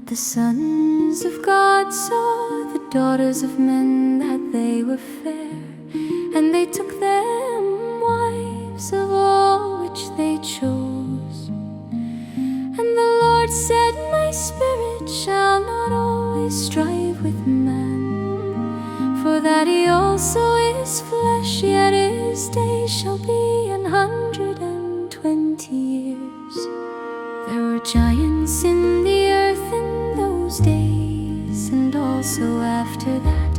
But the sons of God saw the daughters of men, that they were fair, and they took them wives of all which they chose. And the Lord said, My spirit shall not always strive with man, for that he also is flesh, yet his days shall be 120 years. There were giants in the earth in those days, and also after that,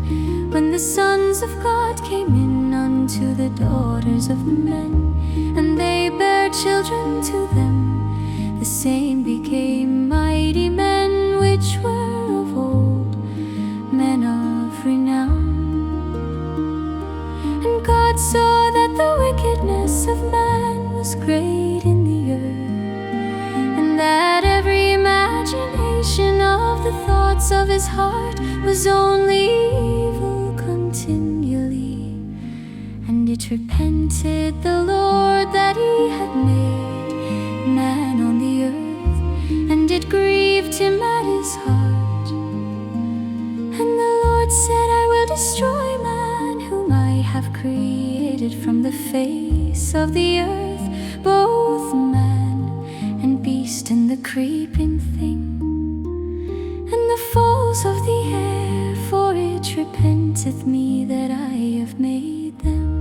when the sons of God came in unto the daughters of men, and they bare children to them, the same became mighty men which were of old, men of renown. And God saw that the wickedness of man was great in the earth, and that every imagination of the thoughts of his heart was only evil continually. And it repented the Lord that he had made man on the earth, and it grieved him at his heart. And the Lord said, I will destroy man whom I have created from the face of the earth, both man and beast and the creeping thing, and the fowls of the air, for it repenteth me that I have made them.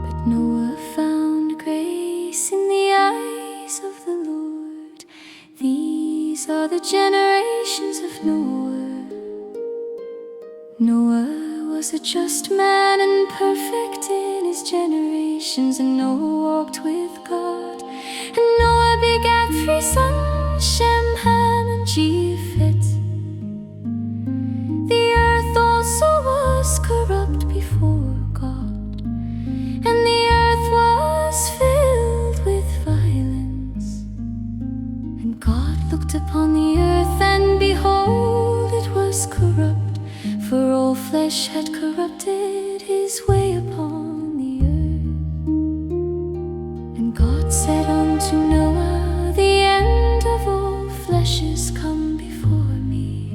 But Noah found grace in the eyes of the Lord. These are the generations of Noah. Noah was a just man and perfect in his generations, and Noah walked with God. And Noah begat 3 sons, Shem, Ham, and Japheth. The earth also was corrupt before God, and the earth was filled with violence. And God looked upon the earth, and behold, it was corrupt, for all flesh had corrupted his way upon the earth. And God said unto Noah, The end of all flesh is come before me,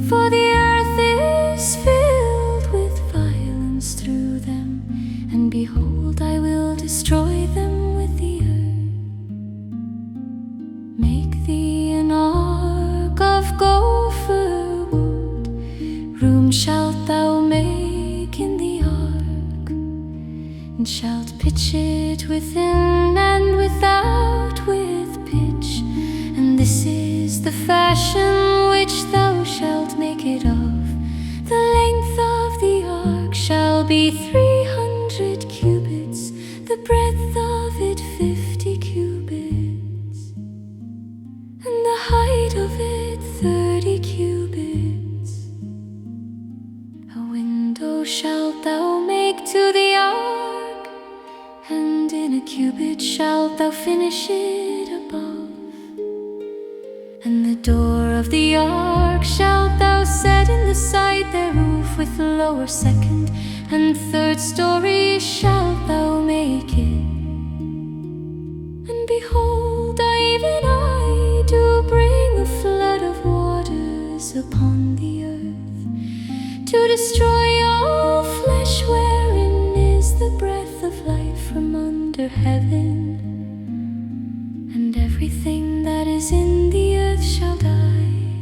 for the earth is filled with violence through them, and behold, I will destroy them with the earth. Make thee an ark of gopher wood, room shalt thou make in the ark, and shalt pitch it within and without with pitch. And this is the fashion which thou shalt make it of. The length of the ark shall be 300 cubits, the breadth of it 50 cubits, and the height of it 30 cubits. A window shalt thou make to the ark, and in a cubit shalt thou finish it above. And the door of the ark shalt thou set in the side thereof, with lower, second, and third story shalt thou make it. And behold, even I do bring a flood of waters upon the earth, to destroy all flesh, wherein is the breath of life from under heaven. And everything that is in the earth shall die.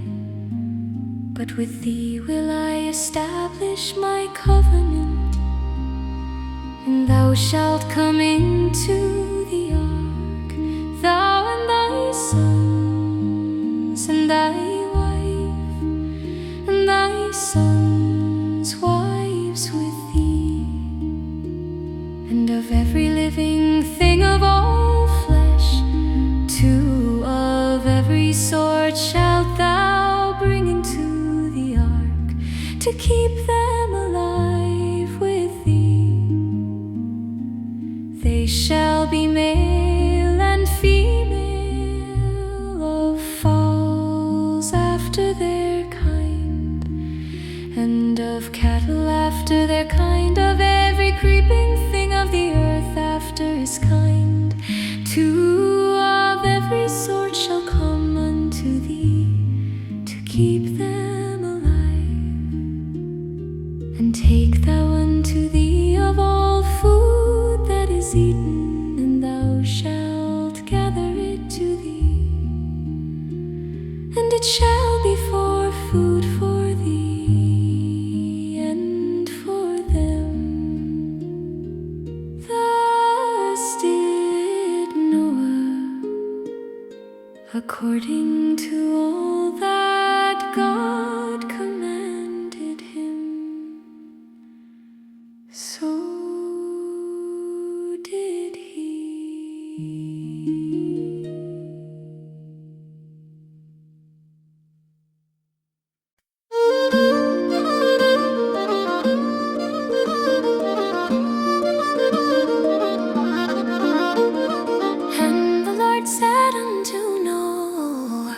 But with thee will I establish my covenant, and thou shalt come into the ark, thou and thy sons, and thy wife, and thy sons' wives with thee. And of every living thing of all flesh, 2 of every sort shalt thou bring into the ark, to keep them alive with thee. They shall be male and female, of fowls after their kind, and of cattle after their kind, of every creeping thing of the earth after his kind. 2 of every sort shall come unto it shall be for food for thee and for them. Thus did Noah, according to all that God commanded him, so did he. And the Lord said unto Noah,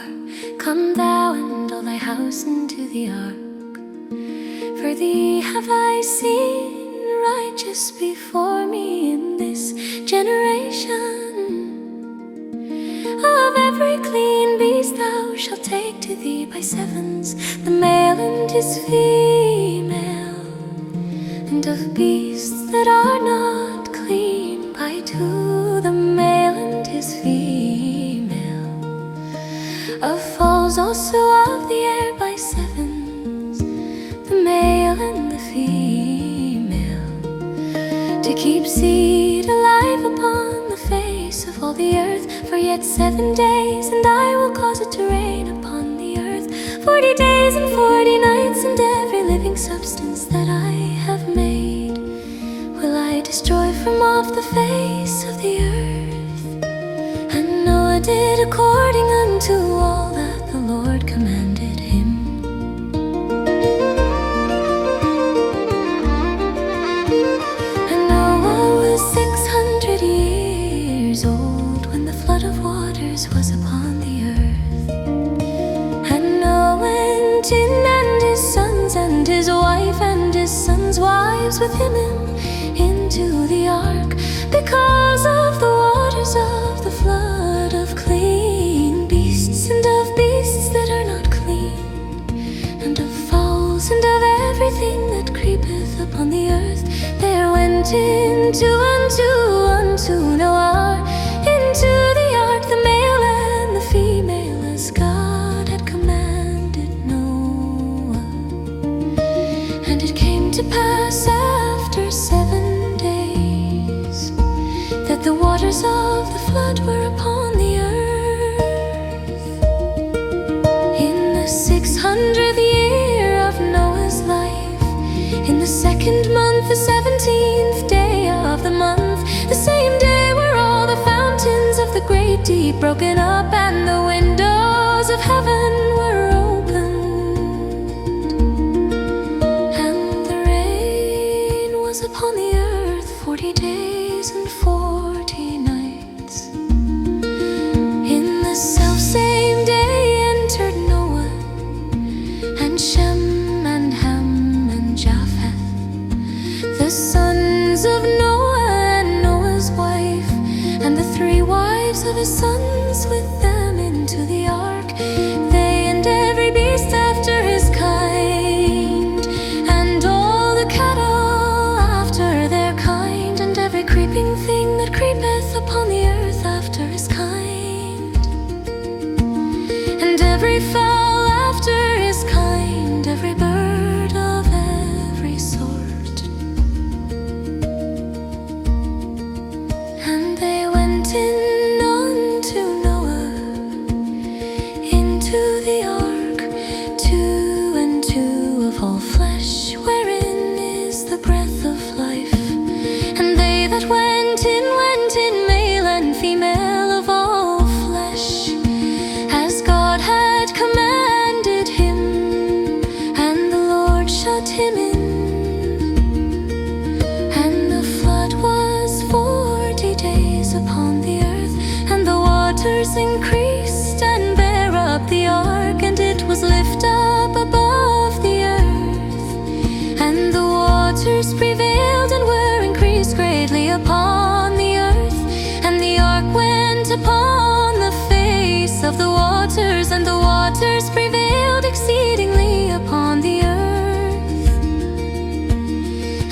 Come thou and all thy house into the ark, for thee have I seen righteous before me in this generation. Of every clean beast thou shalt take to thee by sevens, the male and his female, and of beasts that are not clean by two, the male and his female. Of fowls also of the air by sevens, the male and the female, to keep seed alive upon the face of all the earth for yet 7 days, and I will cause it to rain upon the earth 40 days and 40 nights, and every living substance that I have made will I destroy from off the face of the earth. And Noah did according unto all that the Lord commanded him. And Noah was 600 years old when the flood of waters was upon the earth. And Noah went in, and his sons and his wife and his sons' wives with him into the ark, because of the waters of the flood, of clean beasts and of beasts that are not clean, and of fowls and of everything that creepeth upon the earth. There went into unto Noah into the ark the male and the female, as God had commanded Noah. And it came to pass after 7 days that the waters of the flood were upon the earth. In the 600th year of Noah's life, in the 2nd month, the 17th day of the month, the same day were all the fountains of the great deep broken up, and the windows of heaven were opened, and the rain was upon the earth 40 days and 40 nights. In the selfsame day entered Noah, and Shem and Ham and Japheth, the sons of Noah, and Noah's wife, and the 3 wives of his sons with them into the ark, they and every beast after his kind, and all the cattle after their kind, and every creeping thing that creepeth upon the earth after his kind, and every fowl after his kind, every bird of every sort. And they went in unto Noah into the ark, 2 and 2 of all flesh, wherein is the breath of life. And they that went in, male and female of all flesh, as God had commanded him. And the Lord shut him in. And the flood was 40 days upon the earth, and the waters increased and bare up the ark, and it was lift up above the earth. And the waters prevailed and were increased greatly upon the earth, and the ark went upon the face of the waters, and the waters prevailed exceedingly upon the earth.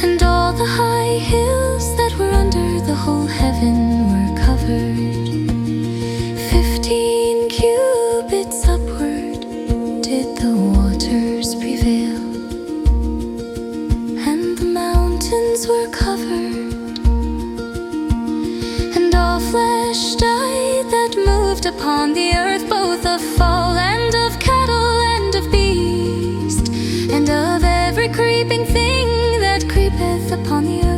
And all the high hills that were under the whole heaven were covered 15 cubits upward, flesh died that moved upon the earth, both of fowl and of cattle and of beast, and of every creeping thing that creepeth upon the earth,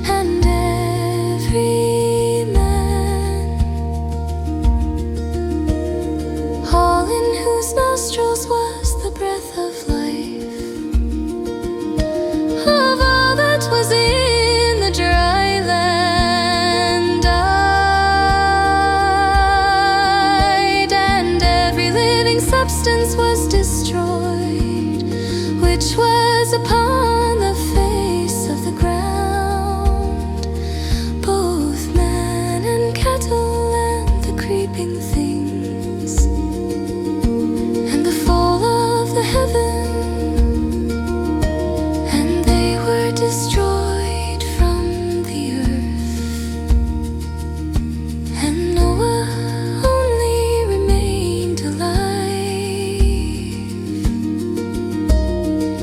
and every man, all in whose nostrils was the breath of life, of all that was in the dry land died, and every living substance was destroyed, which was upon the face of the ground, both man and cattle and the creeping things, and the fowl of the heaven, and they were destroyed from the earth. And Noah only remained alive,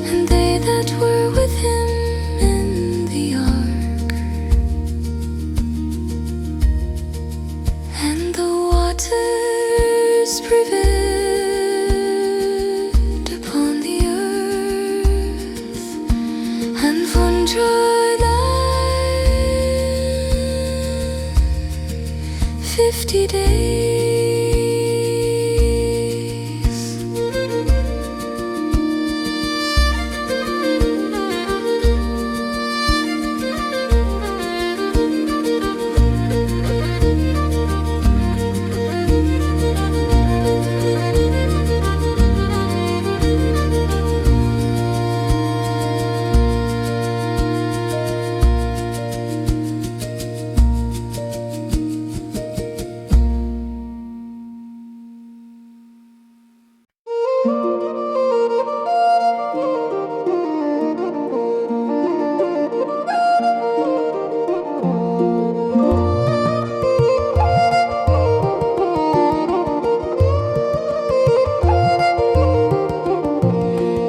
and they that were with him in the ark, and the waters prevailed upon the earth, and 150 days.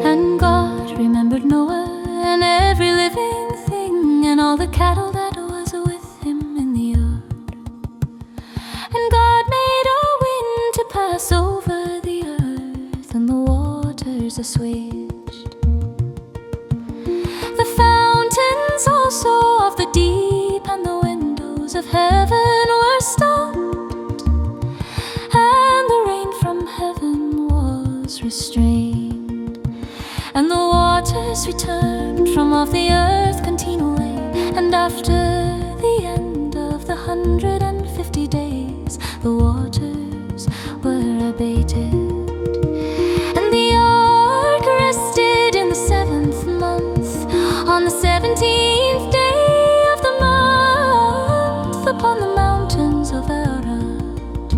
And God remembered Noah and every living thing, and all the cattle that was with him in the ark. And God made a wind to pass over the earth, and the waters assuaged. The fountains also of the deep and the windows of heaven were stopped, and the rain from heaven was restrained, and the waters returned from off the earth continually. And after the end of the 150 days, the waters were abated. And the ark rested in the 7th month, on the 17th day of the month, upon the mountains of Arad.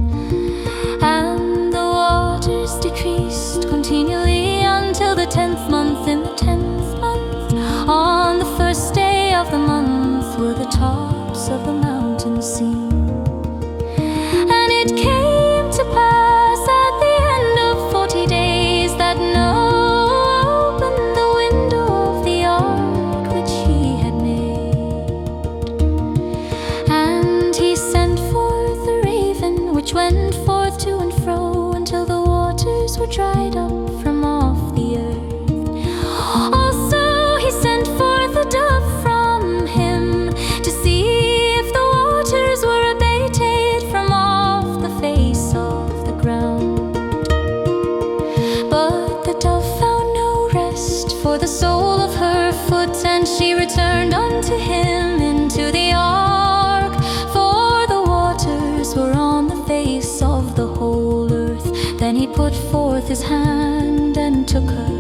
And the waters decreased continually until the 10th month. In the 10th month, on the 1st day of the month, were the tops of the mountains seen. And it came to pass at the end of 40 days that Noah opened the window of the ark which he had made, and he sent forth a raven which went forth to and fro until the waters were dried up from off the earth. Also he sent forth a dove from him to see if the waters were abated from off the face of the ground. But the dove found no rest for the sole of her foot, and she returned unto him into the ark, for the waters were on the face of the whole earth. Then he put forth his hand and took her,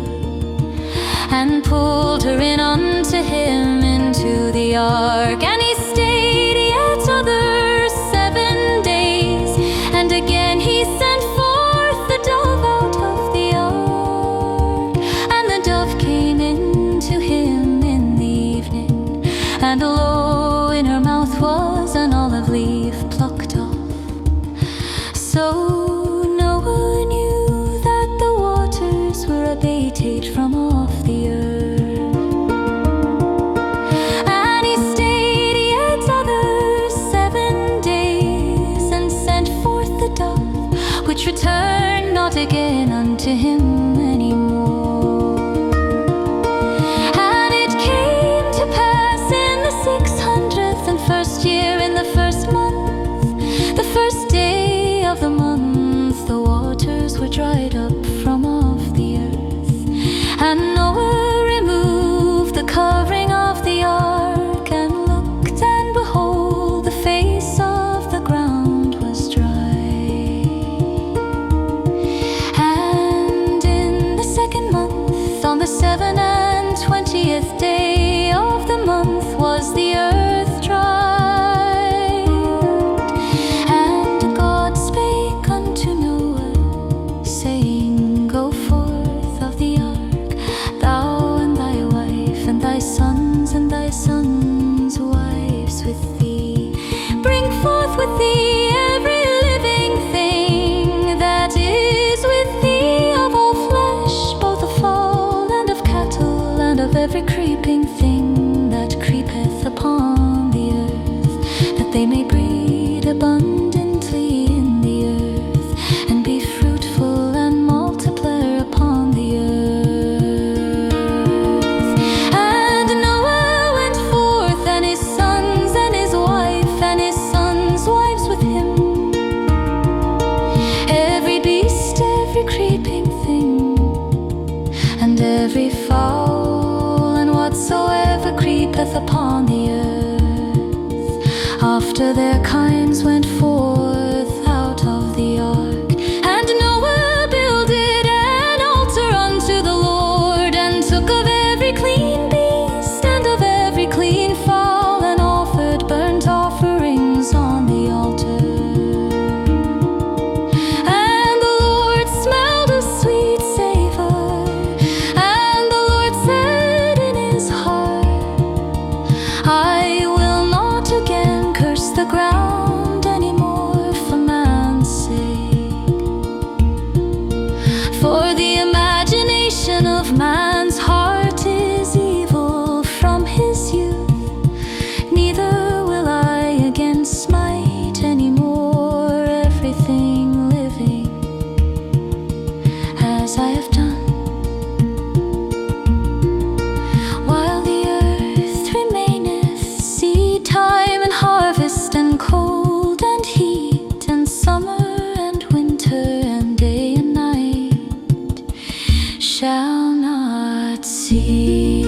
and pulled her in unto him into the ark. And he stayed yet other 7 days, and again he sent forth the dove out of the ark. And the dove came into him in the evening, and lo, in her mouth was an olive leaf plucked off. So Noah knew that the waters were abated from off the earth. And he stayed with thee, every living thing that is with thee, of all flesh, both of fowl and of cattle, and of every creeping thing that creepeth upon the earth, that they may breed abundantly in the earth, and be fruitful and multiply upon the earth. And Noah went forth, and his sons, and his wife, and his sons' wives with him, every beast, every creeping thing, and every fowl, and whatsoever creepeth upon the earth, after their kinds went forth out of the ark. And Noah builded an altar unto the Lord, and took of every clean beast and of every clean fowl, and offered burnt offerings on the altar. And the Lord smelled a sweet savor, and the Lord said in his heart, I will not again curse the ground anymore for man's sake. For the imagination of man's heart is evil from his youth, neither will I again smite anymore everything living as I have done. While the earth remaineth, seed time and harvest, and cold and heat, and summer and winter, and day and night shall not cease.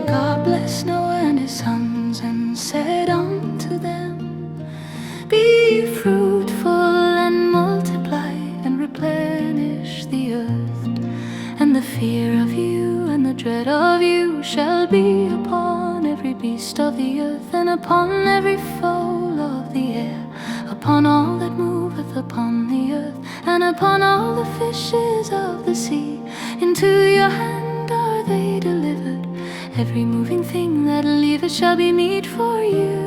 God blessed Noah and his sons, and said unto them, Be fruitful and multiply, and replenish the earth. And the fear of you and the dread of you shall be upon every beast of the earth, and upon every fowl of the air, upon all that moveth upon the earth, and upon all the fishes of the sea. Into your hand are they delivered. Every moving thing that liveth shall be meat for you.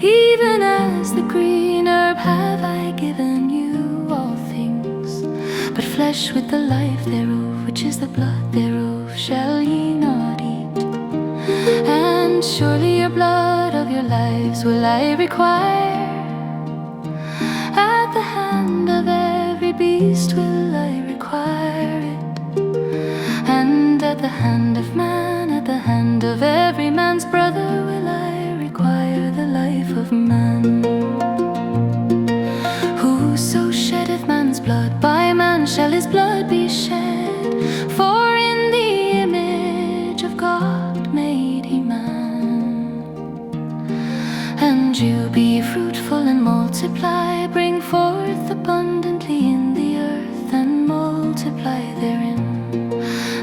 Even as the green herb have I given you all things, but flesh with the life thereof, which is the blood thereof, shall ye not eat. And surely your blood of your lives will I require. At the hand of every beast will I require it, and at the hand of man, at the hand of every man's brother, will I require the life of man. Whoso sheddeth man's blood, by man shall his blood be shed. For in the image of God made he man. And you be fruitful and multiply, bring forth abundantly in the earth, and multiply therein.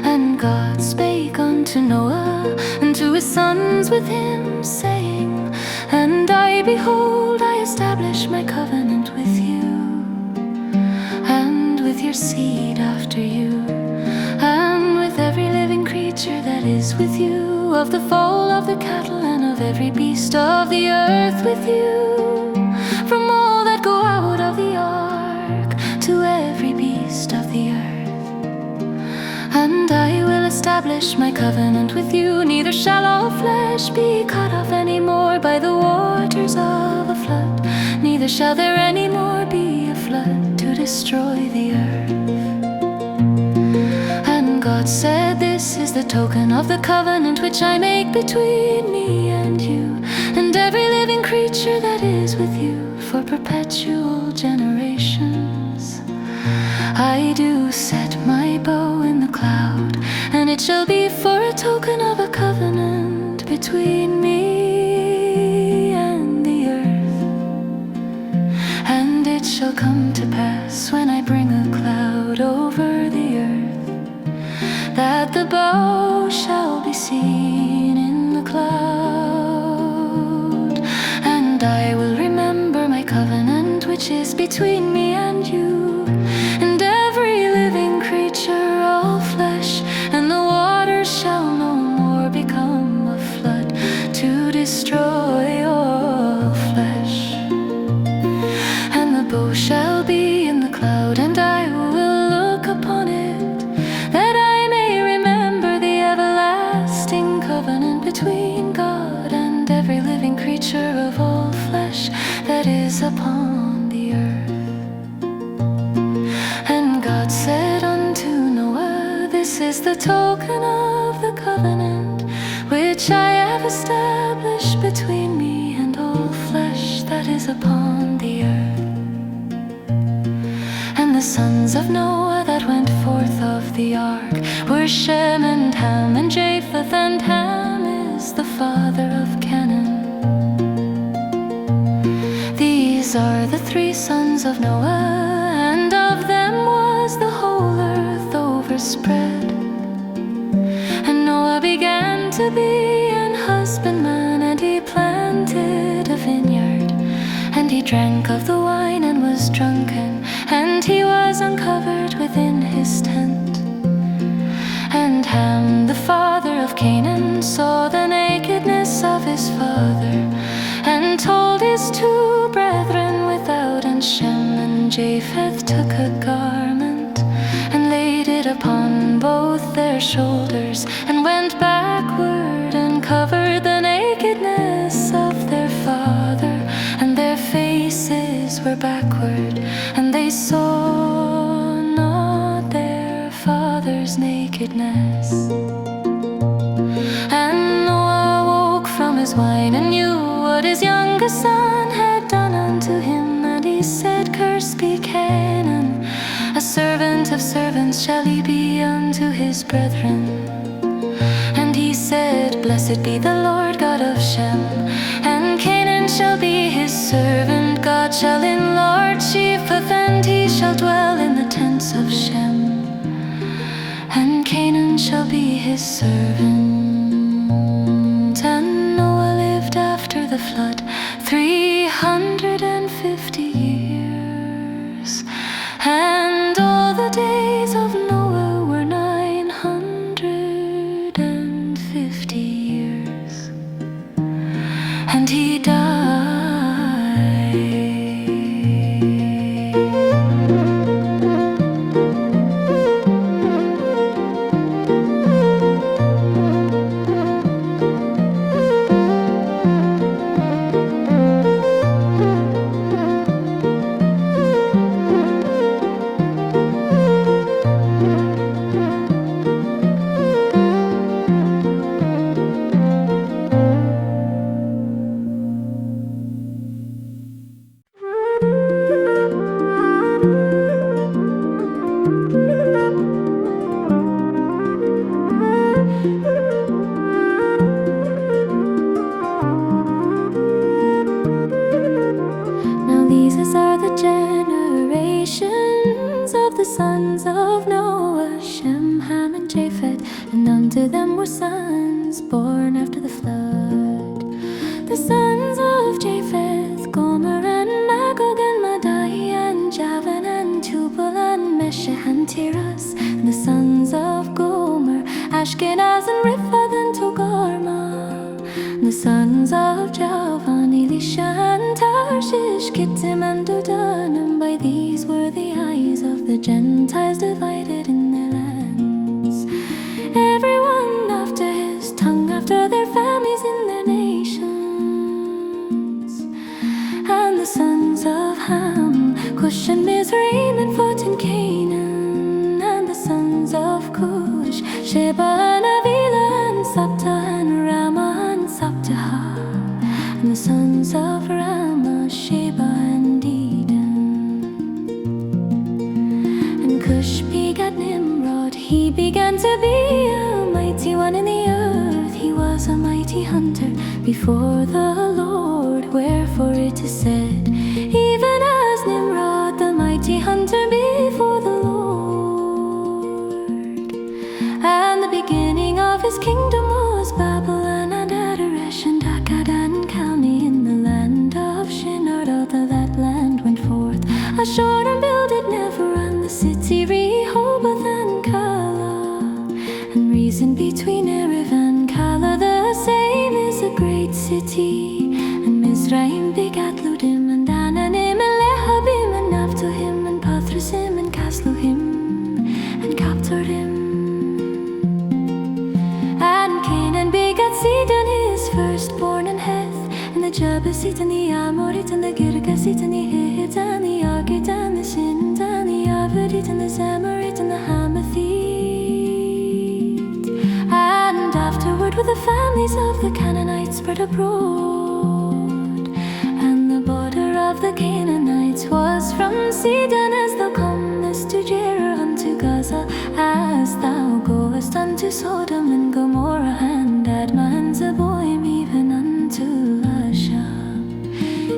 And God spake unto Noah, and to his sons with him, saying, And I, behold, I establish my covenant with you, and with your seed after you, and with every living creature that is with you, of the fowl, of the cattle, and of every beast of the earth with you, from all that go out of the ark, to every beast of the earth. And I will establish my covenant with you, neither shall all flesh be cut off any more by the waters of a flood, neither shall there any more be a flood to destroy the earth. And God said, This is the token of the covenant which I make between me and you, and every living creature that is with you for perpetual generations. I do set my bow in the cloud, and it shall be for a token of a covenant between me and the earth. And it shall come to pass when I bring a cloud over the earth, that the bow shall be seen in the cloud. And I will remember my covenant which is between me and you, and every living creature, all flesh, and the waters shall no more become a flood to destroy all flesh. And the bow shall be in the cloud, and I will look upon it, that I may remember the everlasting covenant between God and every living creature of all flesh that is upon the earth. And God said unto Noah, this is the token of the covenant which I have established between me and all flesh that is upon the earth. And the sons of Noah that went forth of the ark were Shem and Ham and Japheth, and Ham is the father of Canaan. These are the three sons of Noah, and of them was the whole earth overspread. And Noah began to be an husbandman, and he planted a vineyard, and he drank of the wine and was drunken, and he was uncovered within his tent. And Ham, the father of Canaan, saw the nakedness of his father, and told his two brethren without. And Shem and Japheth took a garment, and laid it upon both their shoulders, and went backward, and covered the nakedness of their father, and their faces were backward, and they saw not their father's nakedness. And Noah woke from his wine, and knew what his youngest son had done unto him. And he said, Cursed be Canaan, a servant of servants shall he be unto his brethren. And he said, Blessed be the Lord God of Shem, and Canaan shall be his servant. God shall enlarge Japheth, and he shall dwell in the tents of Shem, and Canaan shall be his servant. And Noah lived after the flood 350 years, and all the days of Noah were 950 years, and he died. These are the generations of the sons of Noah, Shem, Ham, and Japheth, and unto them were sons born after the flood. The sons of Japheth, Gomer and Magog and Madai and Javan and Tubal and Meshech and Tiras. And the sons of Gomer, Ashkenaz and Riphath and Togarmah. The sons of Javan, Elisha and Tarshish, Kittim and Dodan. And by these were the eyes of the Gentiles divided in their lands, everyone after his tongue, after their families in their nations. And the sons of Ham, Cush and Mizraim and Phut in Canaan. And the sons of Cush, Sheba and Sabta and Rama and Sabtaha. And the sons of Rama, Sheba and Eden. And Cush begat Nimrod. He began to be a mighty one in the earth. He was a mighty hunter before the Lord. Wherefore it is said, even as Nimrod, the mighty hunter before the Lord. And the beginning of his kingdom was Babylon and Adaresh and Akkad and Calneh in the land of Shinar. Out of that land went forth Ashur and builded Nefer and the city Rehoboth and Kala. And reason between Erev and Kala, the same is a great city. And Mizraim begat Ludim and Ananim and Lehabim and Naphtuhim and Pathrasim and Casluhim and Captorim. And Canaan begat Sidon, his firstborn, and Heth, and the Jebusite and the Amorite and the Girgasite and the Hittite and the Archite and the Sindite and the Avidite and the Zemarite and the Hamathite. And afterward with the families of the Canaanites spread abroad. And the border of the Canaanites was from Sidon as thou comest to Gerar unto Gaza, as thou goest unto Sodom and Gomorrah and Admah and Zeboim, even unto Lasha.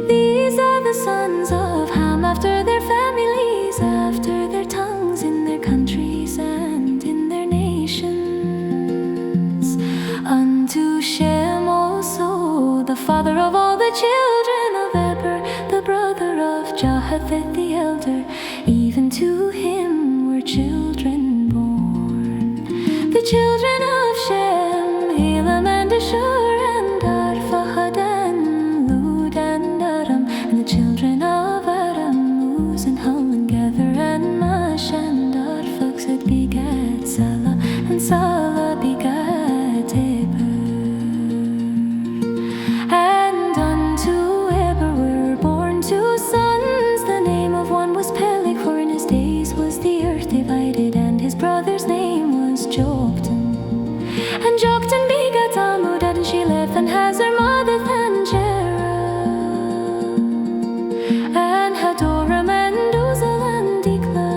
These are the sons of Ham after their families, after their tongues, in their countries and in their nations. Unto Shem also, the father of all the children of Eber, the brother of Japheth the elder, even to him were children born. The children of Shem, Elam and Ashur and Arphaxad and Lud and Aram. And the children of Aram, Uz and Hul and Gether and Mash and Arphaxad begat Salah, and Salah begat Eber. And unto Eber were born two sons. The name of one was Peleg, for in his days was the earth divided, and his brother's name was Joktan. And Joktan begat Almodad and Sheleph and Hazar, Mother and Jerah, and Hadoram and Uzal and Dikla,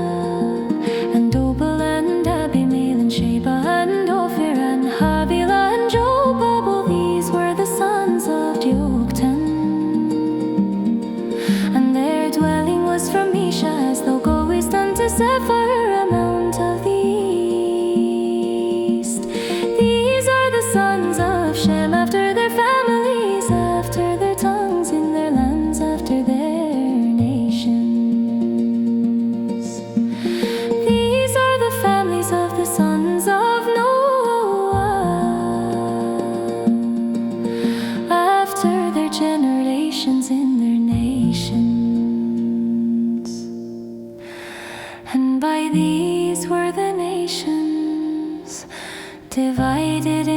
and Dobal and Abimael and Sheba and Ophir and Havilah and Jobab. All these were the sons of Joktan. And their dwelling was from Mesha, as thou goest unto Sephar, a mount of the east. These are the sons of Shem after their families, after their tongues, in their lands, after their nations. These are the families of the sons of Noah, after their generations, in their nations. And by these were the nations divided